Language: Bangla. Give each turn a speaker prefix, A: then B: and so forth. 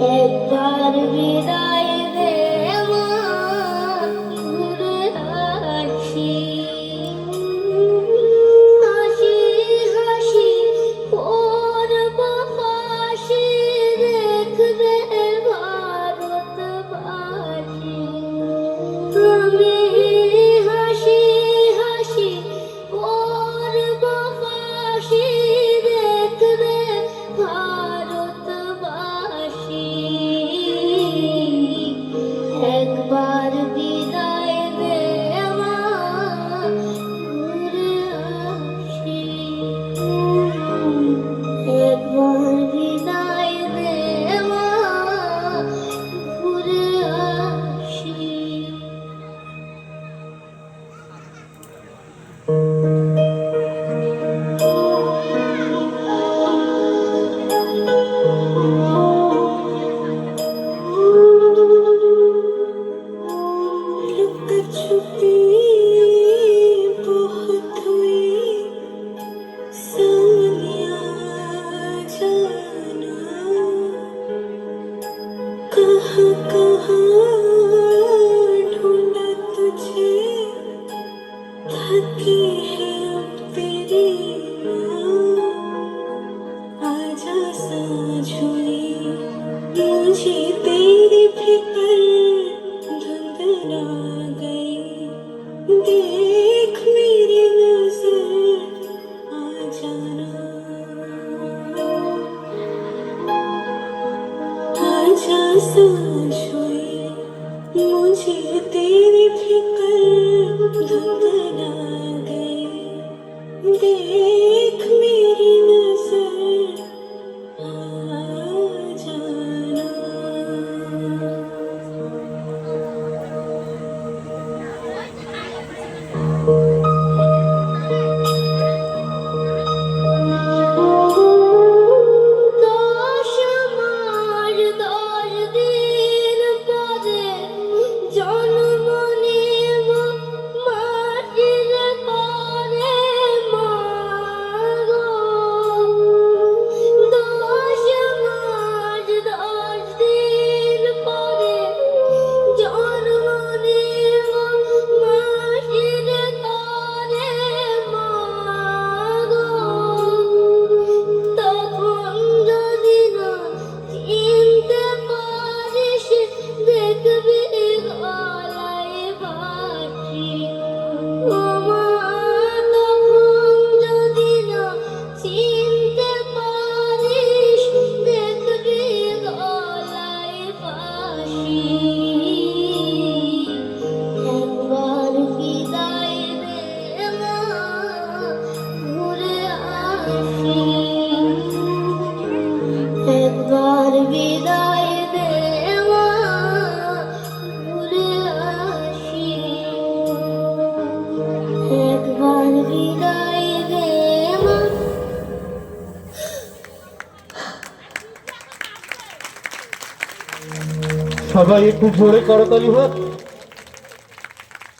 A: একবার বিদায় দে মা, ঘুরে আসি। হাসি হাসি করব ফাঁসি, দেখবে ভারতবাসী। আমি হাসি হাসি করব ফাঁসি, দেখবে ভারতবাসী। একবার বিদায় দে মা, ঘুরে আসি। একবার বিদায় দে মা, ঘুরে আসি। छुपी बहुत हुई सानिया जाना, कहाँ कहाँ ढूंढा तुझे, थकी है अब तेरी माँ। आजा सांझ हुई मुझे तेरी फिक्र, धुंध ना गई, देख मेरी नजर आ जाना। आजा सांझ हुई मुझे तेरी फिक्र, धुंध ना गई, देख मेरी नजर आ जाना। দশ মাস 10 দিন পরে জন্ম নেব মাটির ঘরে মা গো। 10 মাস 10 দিন পরে জন্ম নেব মাটির ঘরে মা গো। তখন যদি না চিনতে পারিস, দেখবি গলায় বাঁশি। ও মা, তখন যদি না চিনতে পারিস, দেখবি গলায় বাঁশি। একবার বিদায় দে মা, ঘুরে আসি। একবার বিদায় দে মা, ঘুরে আসি। একবার বিদায় দে মা।
B: সবাই একটু জোরে করতালি হোক।